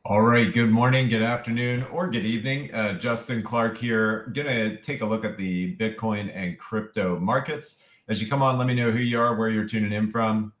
All right, good morning, good afternoon, or good evening. Justin Clark here. Gonna take a look at the Bitcoin and crypto markets. As you come on, let me know who you are, where you're tuning in from.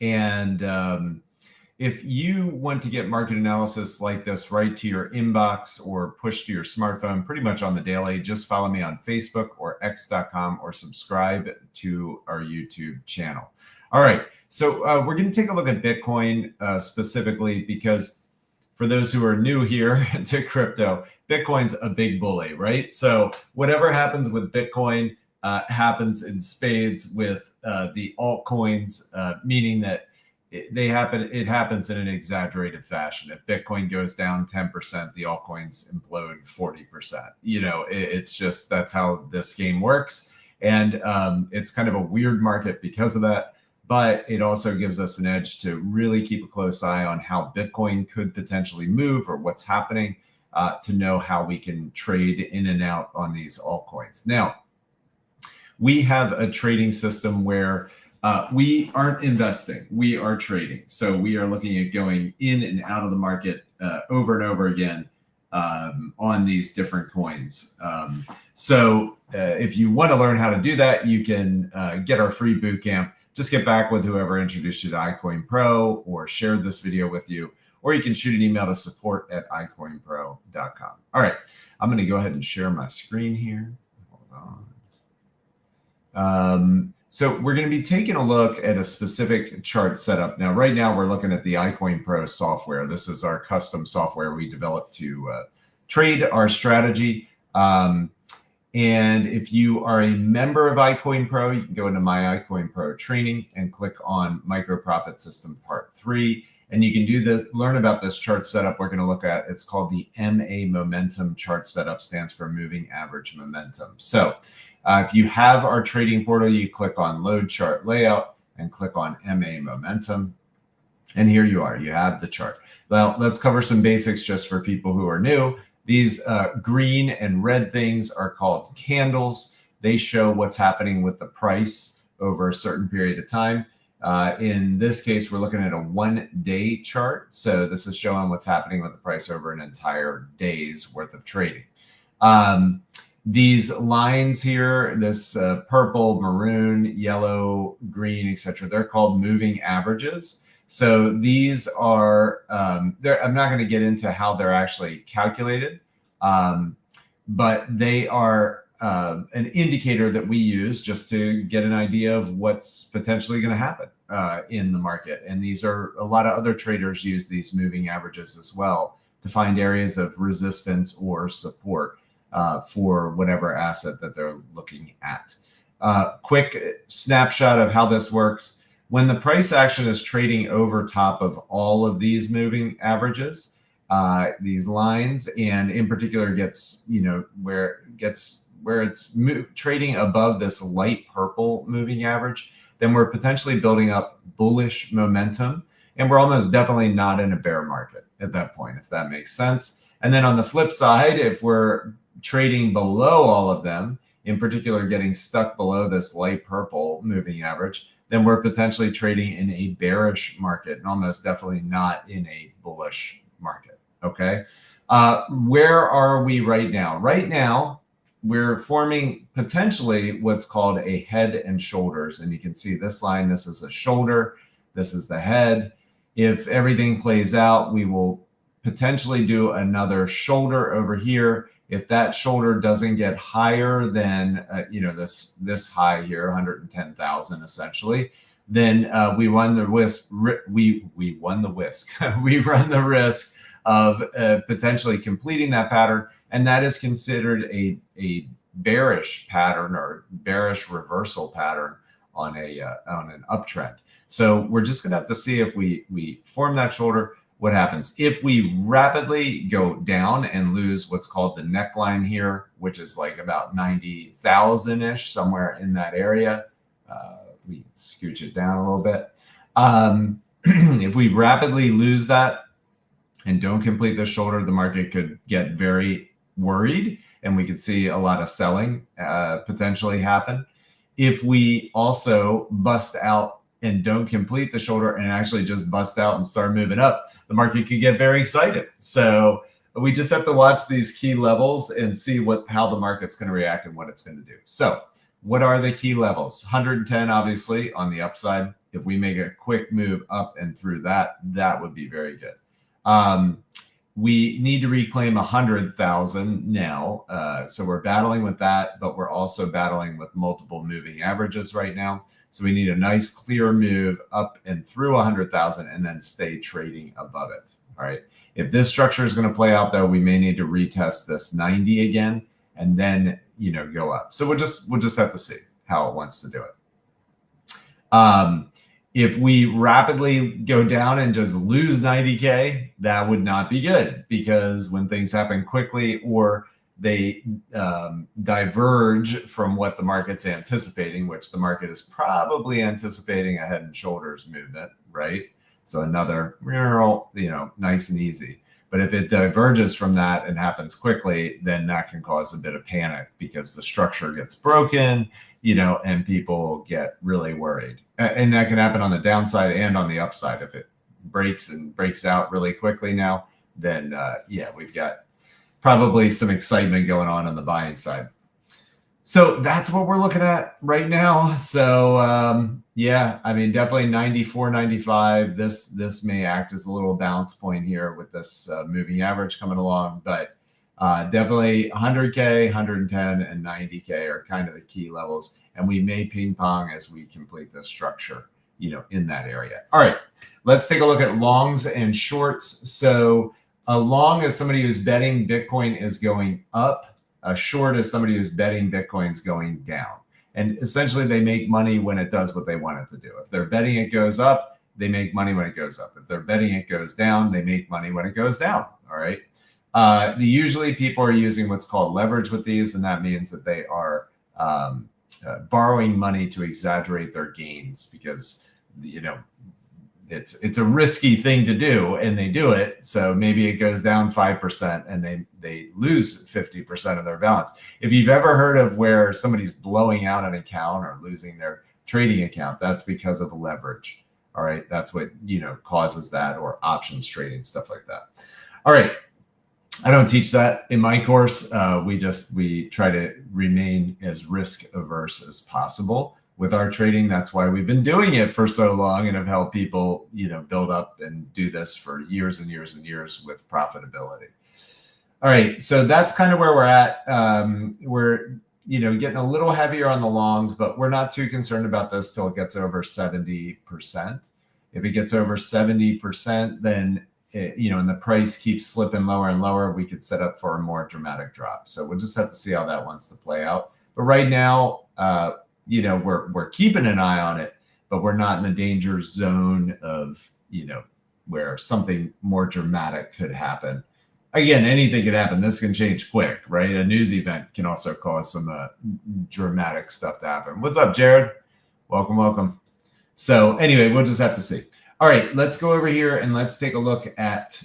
And if you want to get market analysis like this right to your inbox or push to your smartphone pretty much on the daily, just follow me on Facebook or x.com or subscribe to our YouTube channel. All right, so we're going to take a look at Bitcoin specifically because for those who are new here to crypto, Bitcoin's a big bully, right? So whatever happens with Bitcoin happens in spades with the altcoins, meaning that it happens in an exaggerated fashion. If Bitcoin goes down 10%, the altcoins implode 40%. It's just, that's how this game works. And it's kind of a weird market because of that. But it also gives us an edge to really keep a close eye on how Bitcoin could potentially move or what's happening to know how we can trade in and out on these altcoins. Now, we have a trading system where we aren't investing, we are trading. So we are looking at going in and out of the market over and over again on these different coins. So if you want to learn how to do that, you can get our free bootcamp. Just get back with whoever introduced you to iCoinPro or shared this video with you, or you can shoot an email to support@iCoinPro.com. All right, I'm going to go ahead and share my screen here. Hold on. So we're going to be taking a look at a specific chart setup. Now, right now, we're looking at the iCoinPro software. This is our custom software we developed to trade our strategy. And if you are a member of iCoinPro, you can go into my iCoinPro training and click on Micro Profit System Part 3. And you can do this, learn about this chart setup we're going to look at. It's called the MA Momentum Chart Setup, stands for Moving Average Momentum. So if you have our trading portal, you click on Load Chart Layout and click on MA Momentum. And here you are, you have the chart. Well, let's cover some basics just for people who are new. These green and red things are called candles. They show what's happening with the price over a certain period of time. In this case, we're looking at a 1-day chart. So this is showing what's happening with the price over an entire day's worth of trading. These lines here, this purple, maroon, yellow, green, etc., they're called moving averages. So these are, I'm not going to get into how they're actually calculated, but they are an indicator that we use just to get an idea of what's potentially going to happen in the market. And these are, a lot of other traders use these moving averages as well to find areas of resistance or support for whatever asset that they're looking at. Quick snapshot of how this works. When the price action is trading over top of all of these moving averages, these lines, and in particular gets, where it's trading above this light purple moving average, then we're potentially building up bullish momentum. And we're almost definitely not in a bear market at that point, if that makes sense. And then on the flip side, if we're trading below all of them, in particular getting stuck below this light purple moving average, then we're potentially trading in a bearish market and almost definitely not in a bullish market, okay? Where are we right now? Right now, we're forming potentially what's called a head and shoulders. And you can see this line, this is a shoulder, this is the head. If everything plays out, we will potentially do another shoulder over here. If that shoulder doesn't get higher than this high here, 110,000 essentially, then we run the risk. We run the risk of potentially completing that pattern, and that is considered a bearish pattern or bearish reversal pattern on an uptrend. So we're just going to have to see if we form that shoulder. What happens if we rapidly go down and lose what's called the neckline here, which is like about 90,000-ish, somewhere in that area. We scooch it down a little bit. If we rapidly lose that and don't complete the shoulder, the market could get very worried and we could see a lot of selling potentially happen. If we also bust out and don't complete the shoulder and actually just bust out and start moving up, the market could get very excited. So we just have to watch these key levels and see how the market's going to react and what it's going to do. So what are the key levels? 110, obviously, on the upside. If we make a quick move up and through that, that would be very good. We need to reclaim 100,000 now. So we're battling with that, but we're also battling with multiple moving averages right now. So we need a nice clear move up and through 100,000 and then stay trading above it. All right. If this structure is going to play out, though, we may need to retest this 90 again and then, go up. So we'll just have to see how it wants to do it. If we rapidly go down and just lose 90K, that would not be good, because when things happen quickly or they diverge from what the market's anticipating, which the market is probably anticipating a head and shoulders movement, right? So another, nice and easy. But if it diverges from that and happens quickly, then that can cause a bit of panic because the structure gets broken, and people get really worried. And that can happen on the downside and on the upside. If it breaks out really quickly now, then we've got probably some excitement going on the buying side. So that's what we're looking at right now. So definitely 94, 95. This may act as a little bounce point here with this moving average coming along, but definitely 100K, 110, and 90K are kind of the key levels. And we may ping pong as we complete this structure, in that area. All right, let's take a look at longs and shorts. So a long is somebody who's betting Bitcoin is going up. A short is somebody who's betting Bitcoin's going down. And essentially they make money when it does what they want it to do. If they're betting it goes up, they make money when it goes up. If they're betting it goes down, they make money when it goes down. All right. Usually people are using what's called leverage with these, and that means that they are borrowing money to exaggerate their gains because, it's a risky thing to do, and they do it. So maybe it goes down 5% and they lose 50% of their balance. If you've ever heard of where somebody's blowing out an account or losing their trading account, that's because of leverage. All right. That's what, causes that, or options trading, stuff like that. All right. I don't teach that in my course. We try to remain as risk averse as possible with our trading. That's why we've been doing it for so long and have helped people, build up and do this for years and years and years with profitability. All right. So that's kind of where we're at. We're, getting a little heavier on the longs, but we're not too concerned about this till it gets over 70%. If it gets over 70%, then and the price keeps slipping lower and lower, we could set up for a more dramatic drop. So we'll just have to see how that wants to play out. But right now, we're keeping an eye on it, but we're not in the danger zone of, where something more dramatic could happen. Again, anything could happen. This can change quick, right? A news event can also cause some dramatic stuff to happen. What's up, Jared? Welcome. So anyway, we'll just have to see. All right, let's go over here and let's take a look at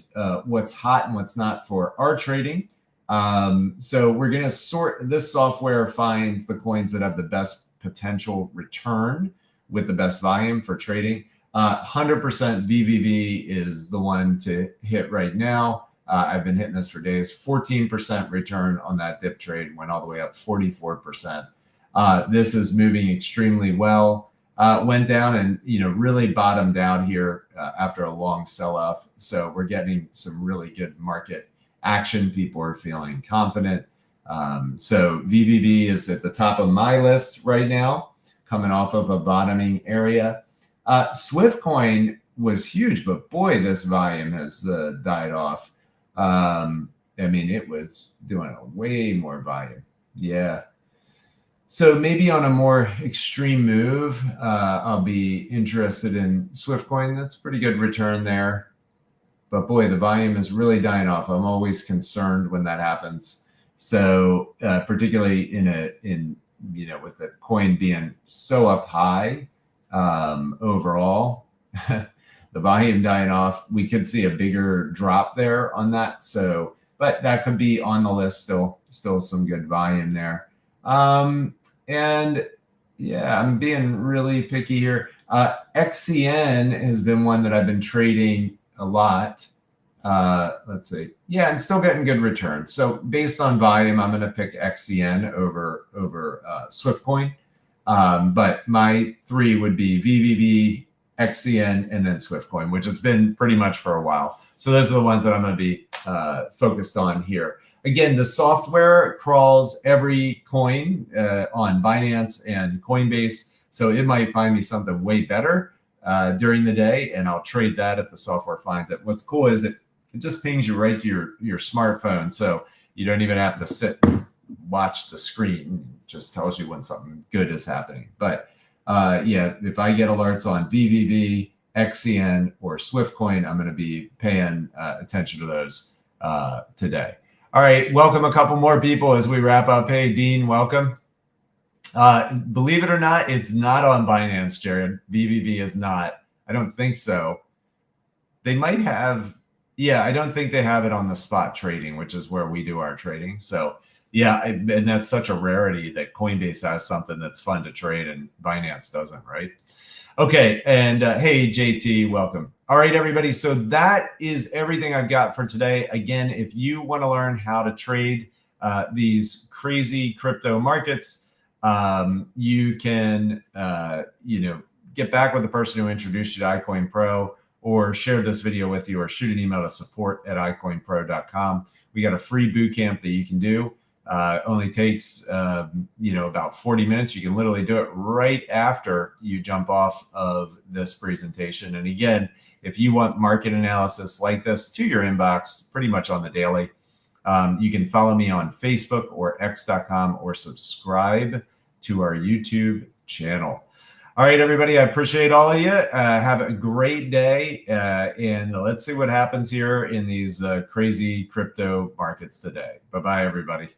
what's hot and what's not for our trading. So we're going to sort. This software finds the coins that have the best potential return with the best volume for trading. 100% VVV is the one to hit right now. I've been hitting this for days. 14% return on that dip trade, went all the way up 44%. This is moving extremely well. Went down and, really bottomed out here after a long sell-off. So we're getting some really good market action. People are feeling confident. So VVV is at the top of my list right now, coming off of a bottoming area. Swiftcoin was huge, but boy, this volume has died off. It was doing a way more volume. Yeah. So maybe on a more extreme move, I'll be interested in Swiftcoin. That's pretty good return there. But boy, the volume is really dying off. I'm always concerned when that happens. So particularly with the coin being so up high overall, the volume dying off, we could see a bigger drop there on that. So, but that could be on the list still some good volume there. And Yeah, I'm being really picky here. XCN has been one that I've been trading a lot. Let's see. Yeah, and still getting good returns. So based on volume, I'm going to pick XCN over Swiftcoin. But my three would be VVV, XCN, and then Swiftcoin, which has been pretty much for a while. So those are the ones that I'm going to be focused on here. Again, the software crawls every coin on Binance and Coinbase. So it might find me something way better during the day, and I'll trade that if the software finds it. What's cool is it just pings you right to your smartphone. So you don't even have to sit and watch the screen. It just tells you when something good is happening. But yeah, if I get alerts on VVV, XCN, or Swiftcoin, I'm going to be paying attention to those today. All right, welcome a couple more people as we wrap up. Hey, Dean, welcome. Believe it or not, it's not on Binance, Jared. VVV is not. I don't think so. They might have. Yeah, I don't think they have it on the spot trading, which is where we do our trading. So yeah, and that's such a rarity that Coinbase has something that's fun to trade and Binance doesn't, right? Okay, and hey, JT, welcome. All right, everybody. So that is everything I've got for today. Again, if you want to learn how to trade these crazy crypto markets, you can, get back with the person who introduced you to iCoinPro, or share this video with you, or shoot an email to support@icoinpro.com. We got a free boot camp that you can do. Only takes, about 40 minutes. You can literally do it right after you jump off of this presentation. And again, if you want market analysis like this to your inbox pretty much on the daily, you can follow me on Facebook or x.com, or subscribe to our YouTube channel. All right, everybody, I appreciate all of you. Have a great day, and let's see what happens here in these crazy crypto markets today. Bye-bye, everybody.